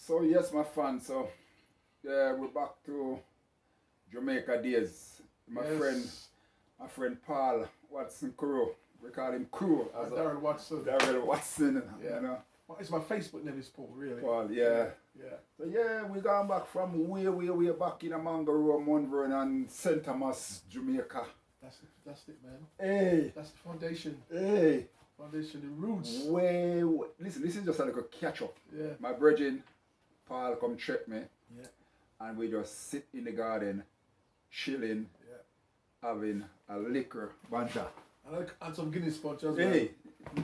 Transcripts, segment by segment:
So yes, my fan. So yeah, we're back to Jamaica days. My friend Paul Watson Crew. We call him Crew as Darrell Watson. Darrell Watson. Yeah. You know. Well, it's my Facebook name is Paul, really. Paul, yeah. Yeah. So yeah, we gone back from way back in Mangaroo, Mount Vernon, St. Thomas, Jamaica. That's it, man. Hey. That's the foundation. Hey. Foundation, the roots. Listen, this is just a little catch up. Yeah. My virgin, Paul, come check me. Yeah. And we just sit in the garden, chilling, having a liquor, banter. And some Guinness punch as well. Hey, we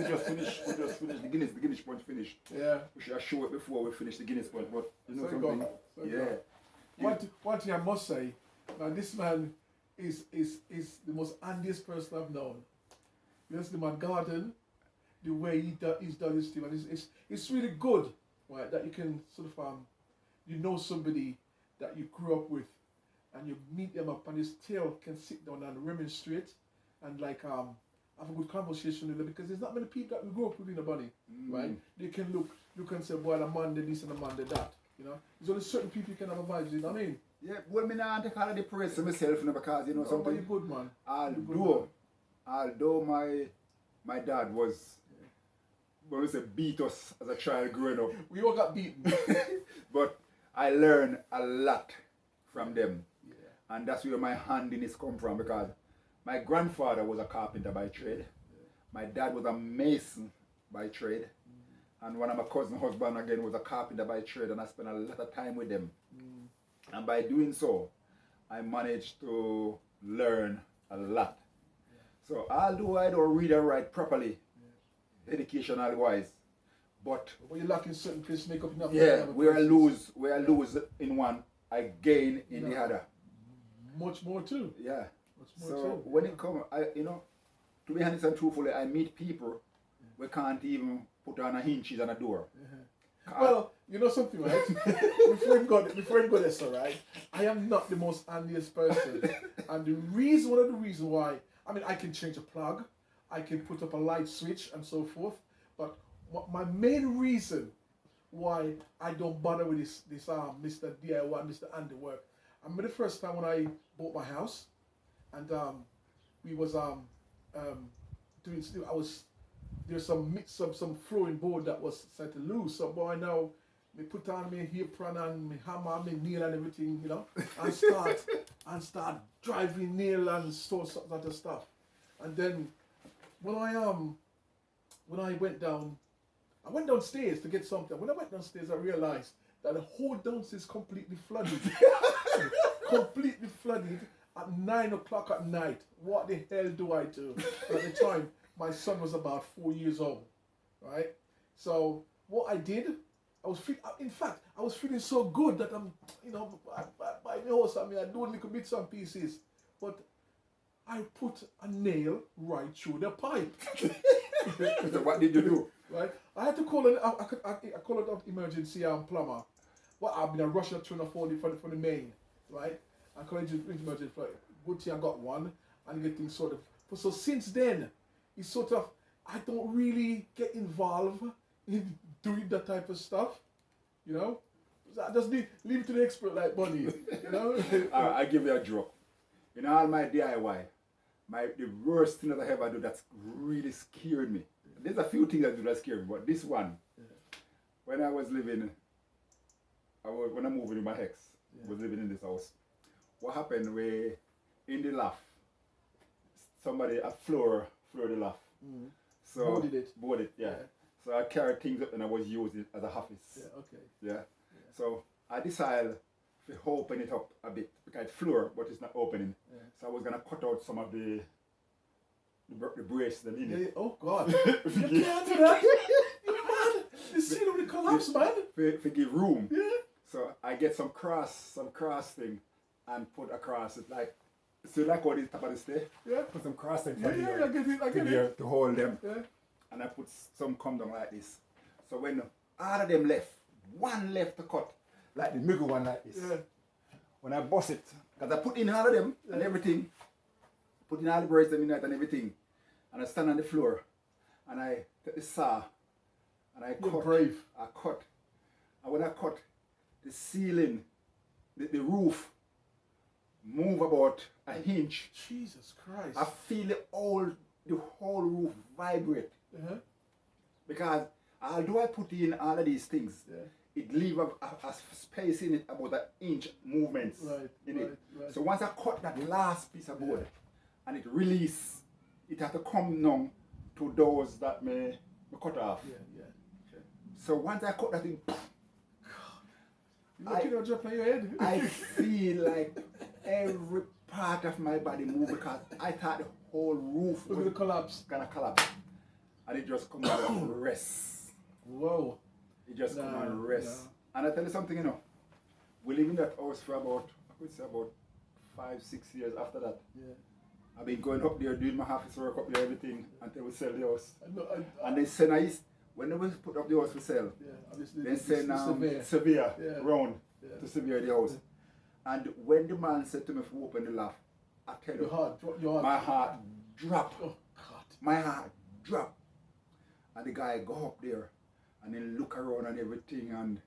just finished the Guinness punch finished. Yeah. We should have show it before we finish the Guinness punch, but you know So something? One thing I must say, now this man is the most handiest person I've known. You see my garden, the way he's done his thing, and it's really good, right? That you can sort of you know somebody that you grew up with, and you meet them up, and they still can sit down and remonstrate, and like have a good conversation with them, because there's not many people that we grew up with in the body, right? They can look and say, boy, the man did this and the man did that, you know. There's only certain people you can have a vibe with, you know what I mean? Yeah, well, me not take all of the praise to myself, you know, because you know something. You're good, man. Although my dad was, when we say beat us as a child growing up, We all got beaten. but I learned a lot from them. Yeah. And that's where my handiness come from, because my grandfather was a carpenter by trade. My dad was a mason by trade. And one of my cousin husband again was a carpenter by trade, and I spent a lot of time with them. And by doing so, I managed to learn a lot. So although I don't read and write properly, educational wise, but When you're lacking certain things, make up enough. where I lose in one, I gain in the other. Much more too. Yeah. Much more So too. when it comes, to be honest and truthfully, I meet people we can't even put on a hinges on a door. Well, you know something, right? before we go there, sir, right? I am not the most handiest person, and one of the reasons why, I mean, I can change a plug, I can put up a light switch and so forth, but my main reason why I don't bother with this Mr. DIY, Mr. Handiwork. I remember the first time when I bought my house, and we was doing still. There's some flooring board that was set to loose. So boy, now me put on me apron and me hammer, me nail and everything, you know, and start driving nail and sort of stuff. And then when I went downstairs to get something. When I went downstairs, I realized that the whole downstairs is completely flooded. Completely flooded at 9 o'clock at night. What the hell do I do? At the time, my son was about 4 years old, right? So what I did, I was feeling so good that I'm, by the house, I do a little bits and pieces, but I put a nail right through the pipe. So what did you do? Right? I had to call I called an emergency plumber. Well, I've been a rush to turn off for the main, right? I called an emergency plumber. Good thing I got one and get things sort of. So since then, it's sort of, I don't really get involved in doing that type of stuff, you know? I just leave it to the expert like Bunny, you know? I give you a joke. In all my DIY, the worst thing that I ever do that's really scared me. There's a few things I do that scare me, but this one, when I was living, when I moved with my ex, was living in this house. What happened? We in the loft, somebody floor the loft. So boarded it, yeah. So I carried things up and I was using it as a office. Yeah, okay. Yeah. So I decided to open it up a bit because it's floor, but it's not opening. Yeah. So I was gonna cut out some of the brace that in it. Yeah, oh God! You can't do that. You man, the scene of the collapse, man. To give room. Yeah. So I get some cross thing and put across it like. So like all this top of the stair. Yeah. Put some cross thing Yeah, I get it. to hold them. Yeah. And I put some come down like this. So when all of them left, one left to cut, like the middle one like this. Yeah. When I bust it, because I put in all of them and everything, put in all the braids in it and everything, and I stand on the floor, and I take the saw, and I cut. You're brave. I cut. And when I cut, the ceiling, the roof, move about an inch. Jesus Christ. I feel the whole roof vibrate. Uh-huh. Because although I put in all of these things, Yeah. it leave a space in it about an inch movements in it. Right. So once I cut that last piece of board and it release, it has to come down to those that may cut off. Yeah. Okay. So once I cut that thing, You're looking at dropping your head. I feel like every part of my body move because I thought the whole roof Look at was the collapse. gonna collapse. And it just come and rest. Whoa. It just come and No, rest. And I tell you something, we live in that house for about, I could say about 5-6 years after that. Yeah. I've been going up there doing my office work up there, everything, until we sell the house. I And they send us, when they put up the house for sale, obviously. they send severe. Severe Yeah. round Yeah. to Severe the house. And when the man said to me to open the loft, I tell you, Your heart. my heart dropped. Oh, God. My heart dropped. And the guy go up there and then look around and everything and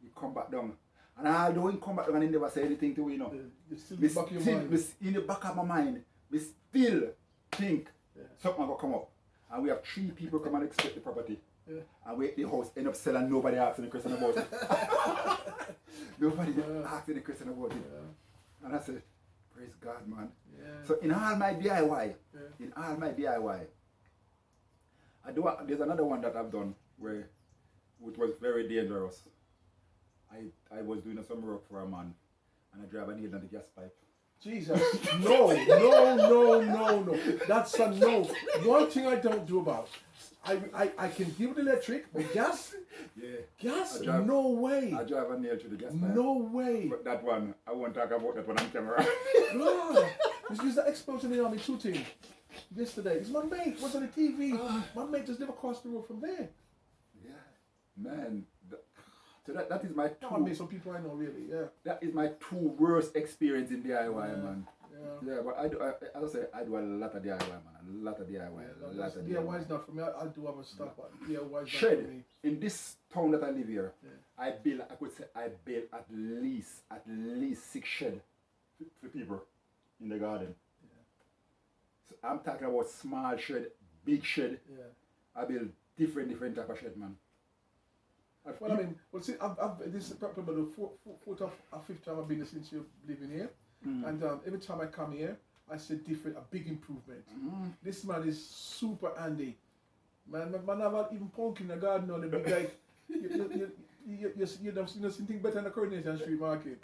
he come back down. And although he come back down and he never say anything to me, It's still in the back of your mind. in the back of my mind, we still think something will come up. And we have 3 people come and inspect the property. Yeah. And the house end up selling, nobody asking the question about it. Nobody asking the question about it. Yeah. And I said, praise God, man. Yeah. So in all my DIY, there's another one that I've done where it was very dangerous. I was doing some work for a man and I drive a nail on the gas pipe. Jesus. No. That's a no. One thing I don't do about. I can deal with electric, but gas? Yeah. Gas? drive- No way. I drive a nail to the gas pipe. No way. But that one, I won't talk about that one on camera. God. There's that explosion in the army shooting yesterday. It's my mate. Was on the TV. My mate just live across the road from there. Yeah. Man. So that is my I mean, some people I know really, yeah. that is my 2 worst experience in DIY, man. Yeah. Yeah, but as I say, I do a lot of DIY, man. A lot of DIY. DIY is not for me. I do other stuff, but DIY is not for Shed. me. In this town that I live here, I build at least 6 shed for people in the garden. So I'm talking about small shed, big shed. Yeah. I build different type of shed, man. Well, I mean, see, this is probably the fourth or fifth time I've been here since you're living here. And every time I come here, I see a big improvement. This man is super handy. Man have even punk in the garden on the big like, you know something better than the Coronation Street Market.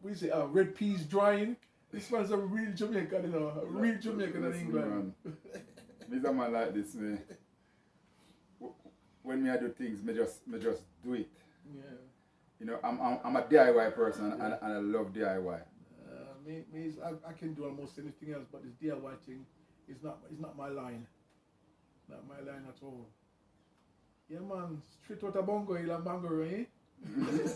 We say red peas drying. This man's a real Jamaican, a real Jamaican in England. This a man like this, man. When I do things, me just do it. Yeah. I'm a DIY person and I love DIY. I can do almost anything else, but this DIY thing is not my line. Not my line at all. Yeah, man. Straight out of Bongo Hill and Mangoro, eh?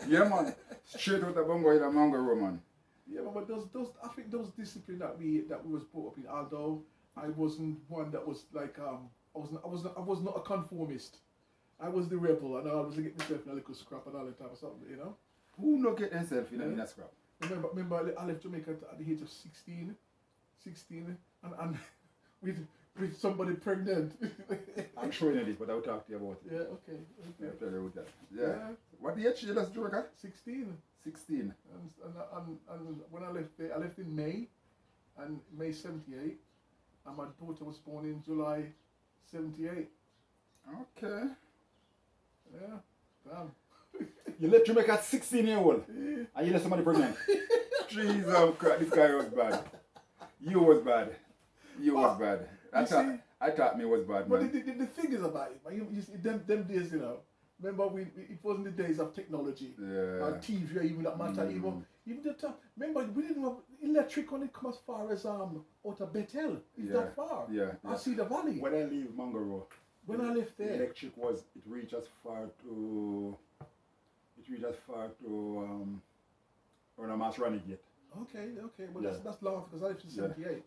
Yeah, man. Straight out of Bongo Hill and Mangoro, man. Yeah, but those I think those discipline that we was brought up in. Although I wasn't one that was like I was not a conformist. I was the rebel, and I was getting myself in a little scrap and all that type of something, you know. Who not get himself in a scrap? Remember, I left Jamaica at the age of 16, and with somebody pregnant. I'm showing you this, but I'll talk to you about it. Yeah, okay. I'll tell you about that. Yeah. What age did you left Jamaica? 16. 16. And when I left there, I left in May, and May 78, and my daughter was born in July 78. Okay. Yeah, damn. You left Jamaica at 16-year-old, Yeah. and you left somebody pregnant. Jesus Christ, this guy was bad. You was bad. You was bad. I thought me was bad, But man. the thing is about it, man, you see, them days, you know, remember it wasn't the days of technology. Yeah. TV, even that matter, even the time. Remember, we didn't have electric when it come as far as out of Bethel. It's that far. Yeah. I see the valley. When I leave Mangoro, When I left there. electric it reached as far to Mass Renegade. Okay. Well, Yeah. that's long because I left in 78,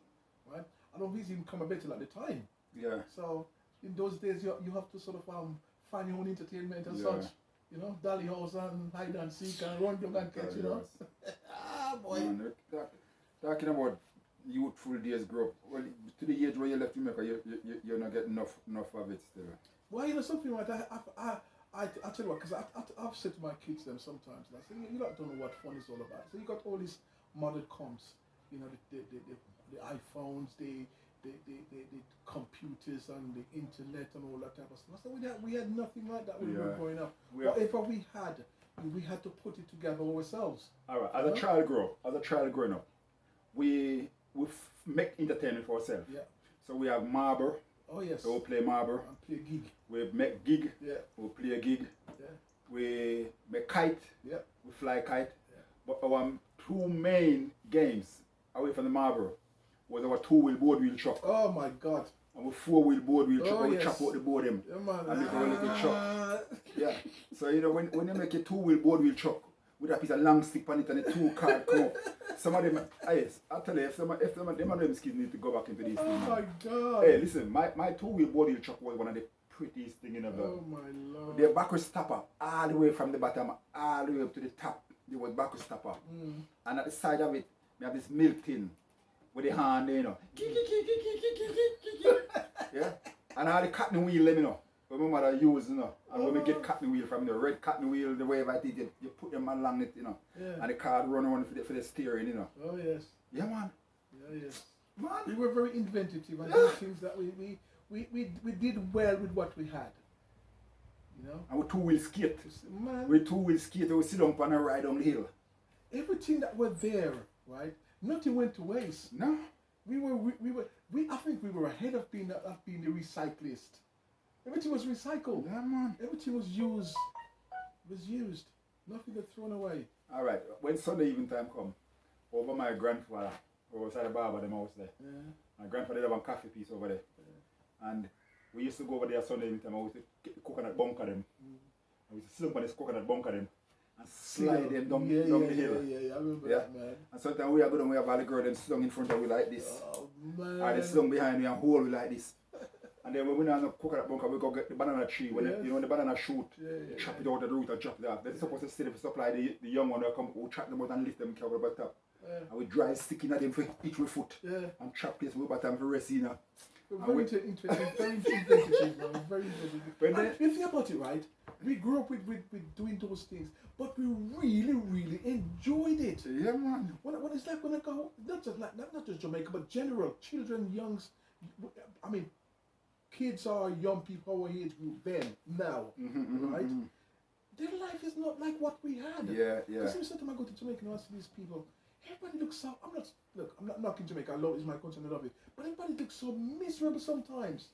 right? I don't really even come a Bethel at the time. Yeah. So in those days, you have to sort of find your own entertainment and Yeah. such. You know, dolly house and hide and seek and run down and catch, you know. Ah, boy. Man, talking about youthful days grow up. Well, to the age where you left Jamaica, you're not getting enough of it still. Well, you know, something like that, I tell you what, because I've said to my kids them sometimes, and I say, you don't know what fun is all about. So you got all these modern comps, you know, the iPhones, the computers and the internet and all that type of stuff. So we had nothing like that when we were growing up. Whatever we had to put it together ourselves. All right. As a child growing up, we make entertainment for ourselves. Yeah. So we have marble. Oh yes. So we play marble. And play gig. We make gig. Yeah. We play a gig. Yeah. We make kite. Yeah. We fly kite. Yeah. But our two main games away from the marble was our two-wheel board wheel truck. Oh my God. And we four-wheel board wheel truck. Oh, We yes. chop out the board them. Yeah, man. And make our little truck. Yeah. So you know when you make a two-wheel board wheel truck with a piece of long stick on it and a two-card come up, some of them, yes, I tell you, if them of them kids need to go back into these Oh things. my God. Hey, listen, my two-wheel board wheel truck was one of the prettiest things in the world. Oh my Lord. The backwards stopper, all the way from the bottom, all the way up to the top, there was backwards stopper. And at the side of it, we have this milk tin with the hand, you know. Yeah? And all the cotton wheel, you know. When my mother used, you know. And when we get cotton wheel from the red cotton wheel, the way I did it, you put them along it, you know. Yeah. And the car run around for the steering, you know. Oh yes. Yeah, man. Yeah, yes. We Man. were very inventive and did things that we did well with what we had. You know? And with two-wheel skate. Man, With two-wheel skate, we sit down and ride down the hill. everything that were there, right? Nothing went to waste. No? I think we were ahead of being the recyclist. Everything was recycled. Yeah, man. Everything was used. Nothing got thrown away. All right. When Sunday evening time come, over my grandfather, over beside the barber, them house there. Yeah. My grandfather had one coffee piece over there. And we used to go over there Sunday evening time. I used to get the coconut bunker them. I used to sit up on this coconut bunker them and slide them down the hill. Yeah, I remember Yeah. that, man. And sometimes we are good and we have all the girl them slung in front of we like this. Oh, man. Or they slung behind me and hold we like this. And then when we have the coconut bunker, we go get the banana tree. When Yes. you know when the banana shoot, Yeah, chop it out of the root and drop it off. They're supposed to sit there to supply the young one who come, who chop them out and lift them cover the top. Yeah. And we dry sticking at them for each with foot. Yeah. And chop this with bottom for rest, you know. Very inventive, very inventive, man. Very inventive. When And they- the thing about it, right? We grew up with doing those things, but we really, really enjoyed it. Yeah, man. When it's like when I go, not just Jamaica, but general children, youngs. I mean, kids are young people our age group then, now, right? Their life is not like what we had. Yeah, yeah. Because every time I go to Jamaica and I see these people, everybody looks so. I'm not knocking Jamaica. I love it's my country and I love it. But everybody looks so miserable sometimes.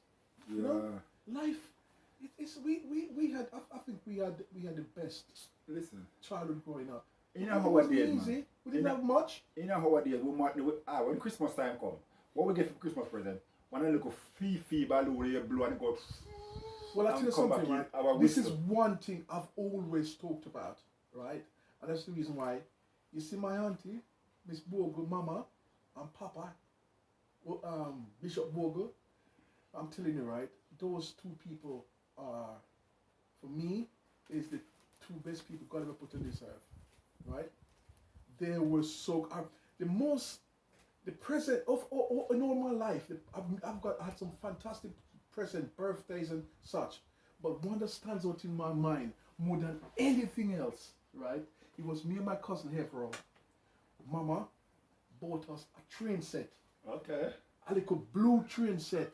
You know, life. We had. I think we had the best Listen, childhood growing up. you know It how wasn't it is, easy. man. We didn't have much. You know how it is. When Christmas time come, what we get for Christmas present? When I look at Fifi balloon, you blow and it go. Well, I tell and you come back something, in right? our This is whistle. one thing I've always talked about, right? And that's the reason why. You see, my auntie, Miss Bogle, Mama, and Papa, Bishop Bogle. I'm telling you, right? Those two people are, for me, is the two best people God ever put on this earth, right? They were so the present of in all my life. I had some fantastic present birthdays and such, but one that stands out in my mind more than anything else, right? It was me and my cousin Hevro. Mama bought us a train set, Okay. a little blue train set,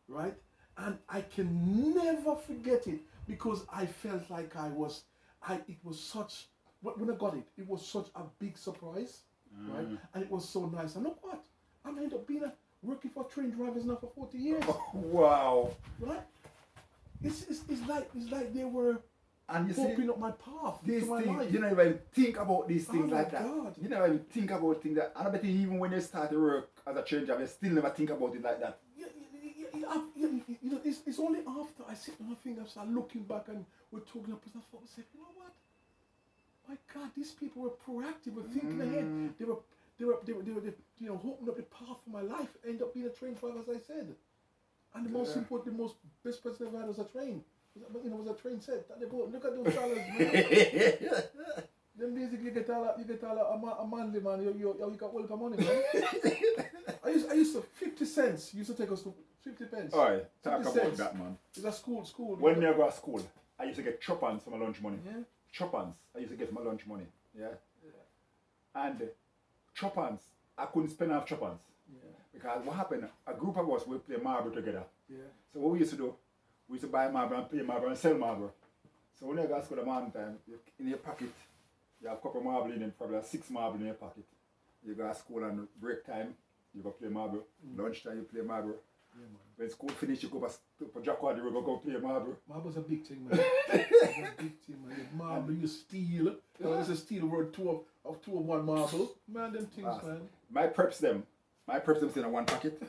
right? And I can never forget it because I felt like it was such, when I got it, it was such a big surprise, right? And it was so nice. And look what, I'm ended up working for train drivers now for 40 years, Wow. right? It's like they were And you see, opening up my path these to my things, life. you don't even think about these Oh things my like that. God. You never even think about things that. And I bet you even when you start to work as a train driver, you still never think about it like that. You know, it's only after I sit down and think, I start looking back and we're talking about stuff, I say, you know what? My God, these people were proactive, were thinking ahead. They were, you know, opening up the path for my life. End up being a train driver, as I said. And the most important, best person I've had was a train. You know, was a train set. That they bought. Look at those dollars, man. Then basically you get a manly man. You got all the money, man. I used to 50 cents. Used to take us to 50 pence. All right, talk 50 about cents. that, man. It's a school. When I go to school, I used to get chopans for my lunch money. Yeah. Chopans, I used to get my lunch money. Yeah. And chopans, I couldn't spend off chopans. Yeah. Because what happened, a group of us, we play marble together. Yeah. So what we used to do, we used to buy marble and play marble and sell marble. So when you go to school the morning time, in your pocket, you have a couple of marble in it, probably 6 marble in your pocket. You go to school and break time, you go play marble. Lunchtime, you play marble. Yeah, man. When school finish, you go for Jacquard, you go play marble. Marble's a big thing, man. It's a big thing, man. You marble, you steal. There's a steel word, two of one marble. Man, them things, man. My preps them stay in one pocket,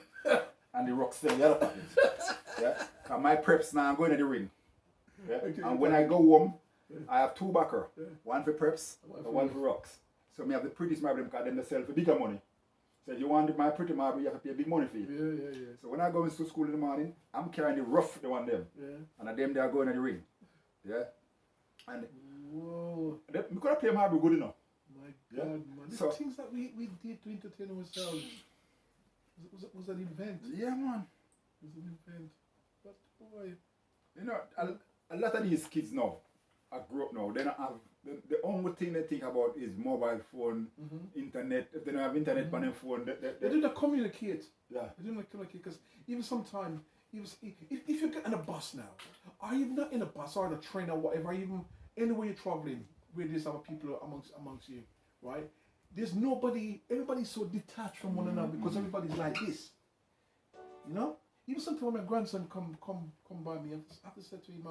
and the rocks stay in the other pocket. Yeah? And my preps now I'm going to the ring. Yeah? Okay, And when I go home, I have 2 backer. One for preps, and one for rocks. So me have the prettiest marble because then they sell for bigger money. So if you want my pretty marble, you have to pay big money for it. Yeah. So when I go into school in the morning, I'm carrying the rough, the one them. Yeah. And them they are going to the ring. Yeah? And Whoa. we could have played marble good enough. My Yeah. God, man. The So- things that we did to entertain ourselves was an event. Yeah, man. It was an event. But boy, You know, a lot of these kids now, I grew up now, they don't have, the only thing they think about is mobile phone, internet. If they don't have internet on their phone, they do not communicate. yeah. They do not communicate because even sometimes, if you get in a bus now, or even not in a bus or in a train or whatever, even anywhere you're traveling, where there's other people amongst you, right? There's nobody. Everybody's so detached from one another because everybody's like this. You know. Even sometimes when my grandson come by me, I have to say to him,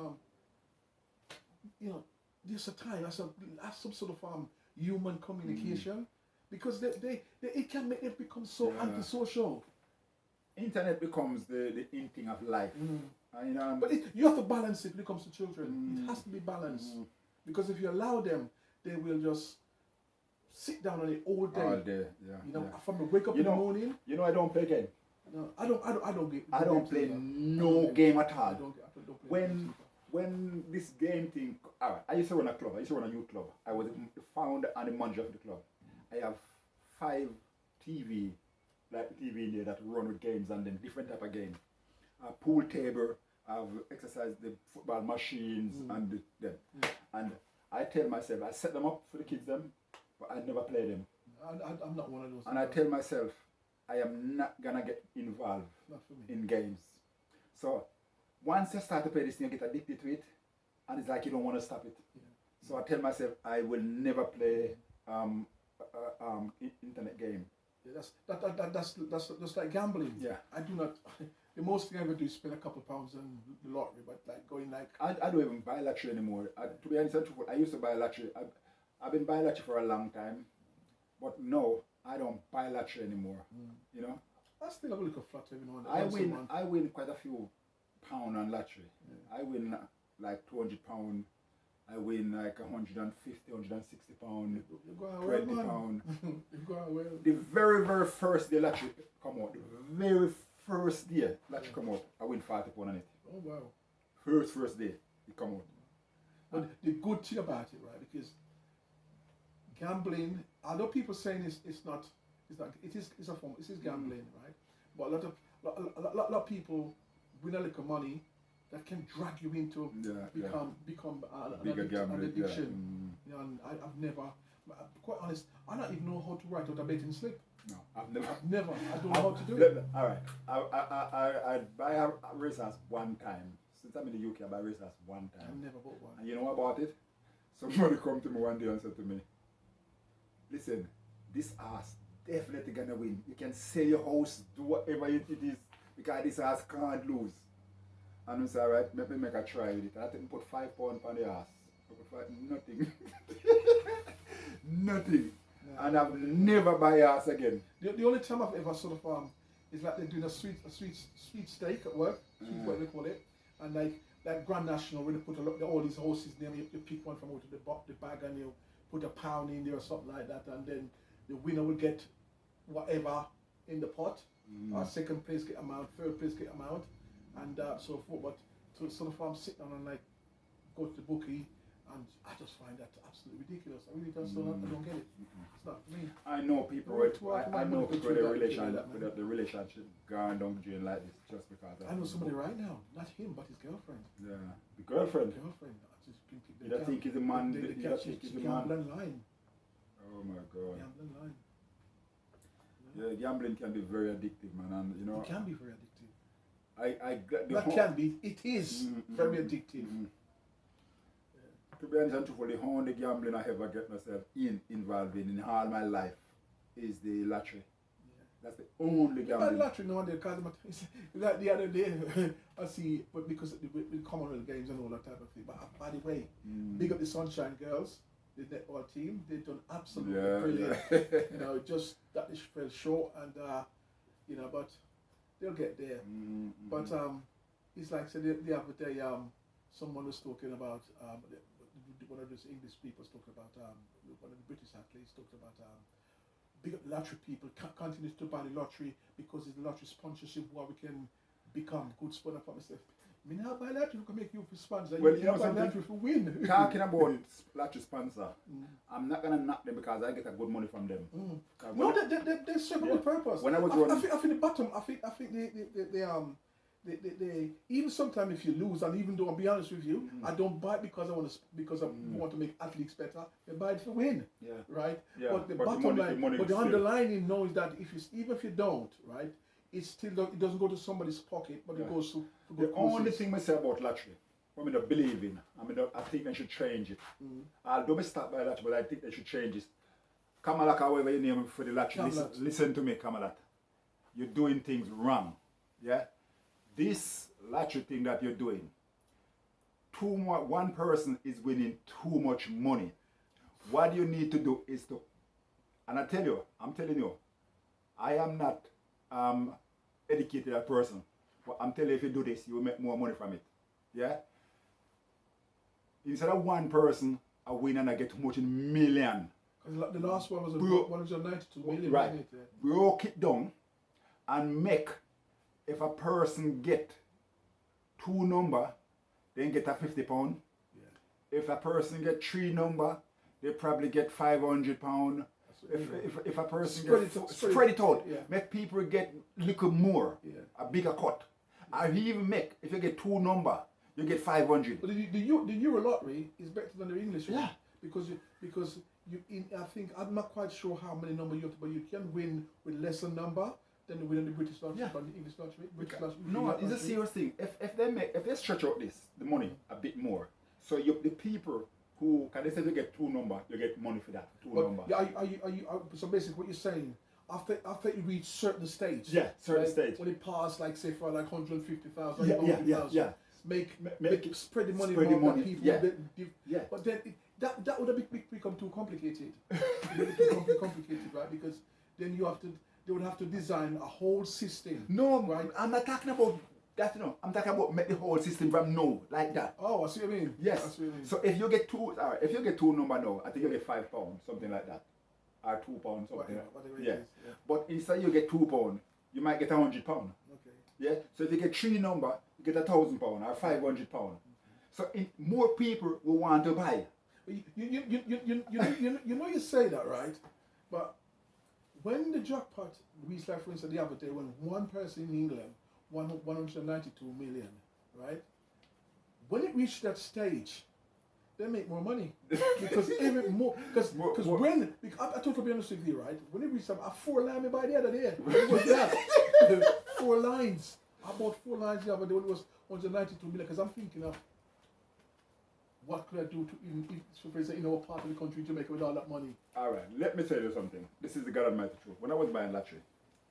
you know, there's a time I have some sort of human communication because it can make them become so antisocial. Internet becomes the in thing of life. And, you know, But you have to balance it when it comes to children. It has to be balanced because if you allow them, they will just sit down on it all day. all day, yeah. You know, yeah. from the wake up You in the know, morning. You know, I don't play game. No, I don't play no game at all. When this game thing, alright, I used to run a club. I used to run a youth club. I was the founder and the manager of the club. I have 5 TV in there that run with games and then different type of games. A pool table, I've exercised the football machines and them. And I tell myself, I set them up for the kids them, but I never play them. I'm not one of those. And I tell myself, I am not gonna get involved Not for me. in games. So once you start to play this thing, you get addicted to it, and it's like you don't want to stop it. Yeah. So I tell myself I will never play internet game. Yeah, that's like gambling. Yeah. I do not. The most thing I ever do is spend a couple of pounds on the lottery, but like going like. I don't even buy lottery anymore. To be honest and truthful, I used to buy lottery. I've been buying lottery for a long time, but no, I don't buy lottery anymore. You know, I still have a little flat every now and then. I win quite a few pound on lottery. Yeah. I win like £200. I win like 150, 160 £160. You're going well, £20. man. You're going well. The very, very first day lottery come out, the very first day lottery come out, I win £40 on it. Oh wow. First day it come out. But the good thing about it, right, because gambling, although people saying it's a form, it is gambling, right? But a lot of people win a little money that can drag you into become Bigger an addiction. Yeah. You know, and I've never, quite honest, I don't even know how to write out a betting slip. No, I've never. I don't know how to do it. All right, I buy a racehorse one time. Since I'm in the UK, I buy a racehorse one time. I've never bought one. And you know what about it? Somebody come to me one day and said to me, listen, this horse definitely gonna win. You can sell your house, do whatever it is, because this horse can't lose. And I said, alright, let me make a try with it. And I didn't put £5 on the horse. Nothing. Nothing. No. And I've never buy a horse again. The only time I've ever sort of is like they're doing a sweet steak at work, what they call it, and like Grand National, where they put all these horses there, you pick one from out of the bag and you put £1 in there or something like that, and then the winner will get whatever in the pot. Second place get amount, third place get amount, and so forth. But So the farm sit down and like go to the bookie, and I just find that absolutely ridiculous. I really just don't get it. It's not for me. I know people. I know people with the relationship gone down the drain like this just because. I know somebody right now, not him, but his girlfriend. Yeah, the girlfriend. You don't think he's a man? You don't think he's a man? Gambling line. Oh my God. Gambling line. Yeah, gambling can be very addictive, man, and you know. It can be very addictive. It is very addictive. To be honest and truthfully, the only gambling I ever get myself involved in all my life is the lottery. Yeah. That's the only gambling. Lottery, no wonder, because like the other day, I see, but because the Commonwealth Games and all that type of thing. But by the way, big up the Sunshine Girls, the netball team. They've done absolutely brilliant. Yeah. You know, just that they fell short, and you know, but they'll get there. But it's like so the other day, someone was talking about one of those English people was talking about one of the British athletes talked about big up lottery people continue to buy the lottery because it's the lottery sponsorship where we can become good sponsor for myself. I mean, how buy lottery can make you sponsor. Well, you know buy something? lottery for win. Talking about lottery sponsor, I'm not gonna knock them because I get a good money from them. No, they serve a good purpose. When I was I think the bottom. I think they even sometimes if you lose, and even though I'll be honest with you, I don't buy it because I want to make athletes better. They buy it to win, right? Yeah. But the bottom line, but the underlining knows that even if you don't, right, it doesn't go to somebody's pocket, but it goes to the only thing I say about lottery, I mean, I believe in. I think they should change it. Don't start by lottery, but I think they should change it. Kamalat, however you name it for the lottery, listen to me, Kamalat. You're doing things wrong, yeah. This lottery thing that you're doing, one person is winning too much money. What you need to do is to, and I'm telling you, I am not educated a person, but I'm telling you, if you do this, you will make more money from it. Yeah? Instead of one person, I win and I get too much in million. Because the last one was 192 million. Right. Broke it down and make. If a person get 2 number, then get a £50. Yeah. If a person get 3 number, they probably get £500. If a person spread it out, yeah. Make people get little more, a bigger cut. I even make if you get 2 number, you get 500. But the Euro lottery is better than the English one. Yeah. Because I think I'm not quite sure how many number you have to, but you can win with lesser number. Then we win the British lottery, but the English lottery. No, it's a serious thing. If they stretch out the money a bit more, so the people who can they say you get 2 number, you get money for that 2 number. Yeah, so basically what you're saying, after you reach certain stage, certain stage, when it pass like say for like 150,000, make spread the money among people. But then that would become too complicated. It would become complicated, right? Because then they would have to design a whole system. No, right? I'm not talking about that. I'm talking about make the whole system from no like that. Oh, I see what you mean. Yes. I see what you mean. So if you get 2 number now, I think you get £5, something like that, or £2, something. Whatever yeah. But instead you get £2, you might get £100. Okay. Yeah. So if you get 3 number, you get £1,000 or £500. So more people will want to buy. You know you say that, right? But when the jackpot reached, like for instance, the other day, when one person in England won 192 million, right? When it reached that stage, they make more money because when I totally be honest with you, right? When it reached, I 4 lines by the other day. It was that 4 lines. I bought 4 lines the other day when it was 192 million because I'm thinking of what could I do in our part of the country, Jamaica, with all that money? All right, let me tell you something. This is the God Almighty truth. When I was buying lottery,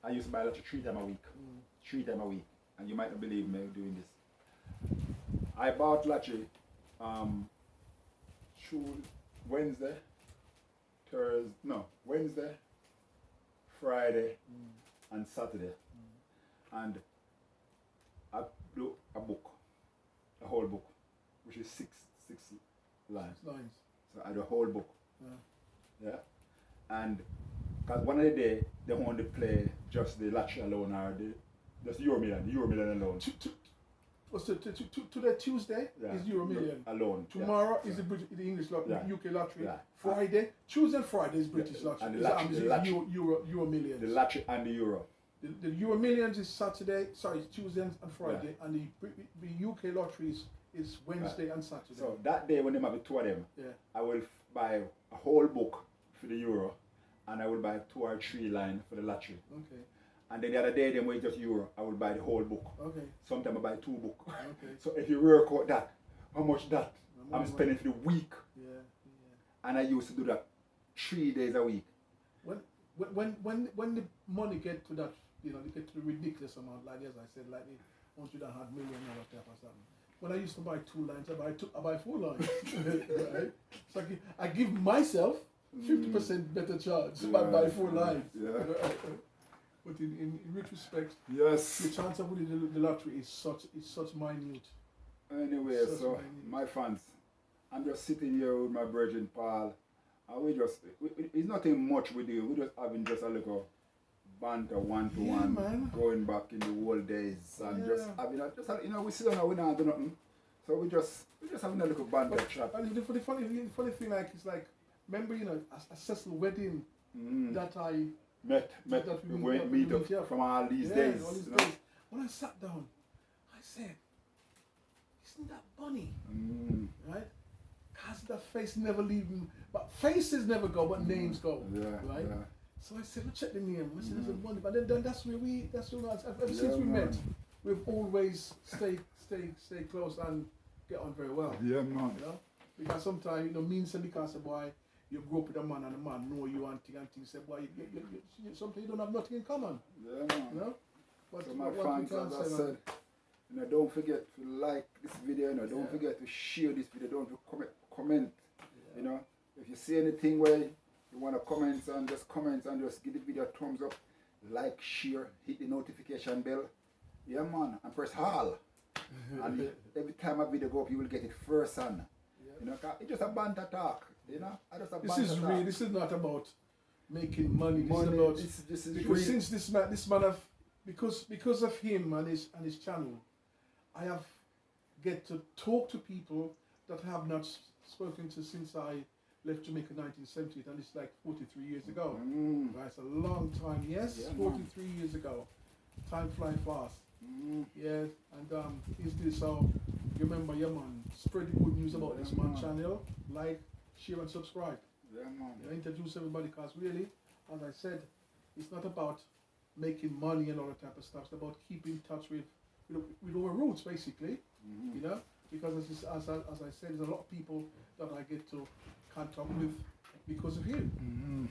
I used to buy lottery 3 times a week. 3 times a week. And you might not believe me doing this. I bought lottery Wednesday, Friday, and Saturday. And I do a whole book, which is 6 lines. So I do a whole book. Yeah. And because one of the day they only play just the lottery alone or just the Euro Million alone. What's today Tuesday is Euro Million. Alone. Tomorrow is the English lottery, UK lottery. Yeah. Friday, Tuesday and Friday is British lottery. And Is the lottery, Euro Millions. the lottery and the euro. The Euro Millions is Tuesday and Friday, and the UK lotteries is Wednesday and Saturday. So that day when they have the two of them, Yeah. I will buy a whole book for the euro, and I will buy 2 or 3 lines for the lottery. Okay. And then the other day, then when it's just euro, I will buy the whole book. Okay. Sometimes I buy 2 books. Okay. So if you work out that, how much that How I'm much spending for the week, Yeah. and I used to do that 3 days a week. When the money get to that, they get to the ridiculous amount, like as I said, like the once you don't have million or type or something. When I used to buy 2 lines, I buy 4 lines. Right? So I give myself 50% better chance if I buy 4 lines. Yeah. But in retrospect, Yes. the chance of winning the lottery is such minute. Anyway, Such so minute. my fans, I'm just sitting here with my virgin Paul, and it's nothing much we do. We're just having just a little banter, one-to-one, man. going back in the old days, and just Yeah. having we sit down and we don't do nothing, so we just having a little banter chat. And the funny thing, like, it's like, remember, a Cecil wedding that I Met, that we we went meet meet up up. from all these days. all these you know. days. When I sat down, I said, "Isn't that funny, right? Cause that face never leaving, but faces never go, but names go, Yeah, right?" yeah. So I said, "Well, check the name." I said, "There's a bunny," but then that's where ever since we man. met, we've always stay close and get on very well. Yeah, man. You know, because sometimes me and Selika say, "Boy, you grew up with a man and the man know you and thing say, boy, sometimes you don't have nothing in common." Yeah, man. You know? But So my what we fans, can as say, I man, said, don't forget to like this video, don't forget to share this video, don't comment, if you see anything where you want to comment and just give the video a thumbs up, like, share, hit the notification bell, yeah man, and press all. And every time a video go up, you will get it first hand. It's just a banter talk, I just a banter talk. This is not about making money. This Money, is about this is because real. since this man have because of him and his channel, I have get to talk to people that I have not spoken to since I left Jamaica 1970, and it's like 43 years ago. Right, it's a long time. Yes, Yeah, 43 years ago. Time fly fast. Yeah, and he's this. So remember, yeah man, spread the good news about this man channel. Like, share, and subscribe. Yeah, man. Introduce everybody, because really, as I said, it's not about making money and all that type of stuff. It's about keeping in touch with our roots, basically. Because as I said, there's a lot of people that I get to contact with because of him.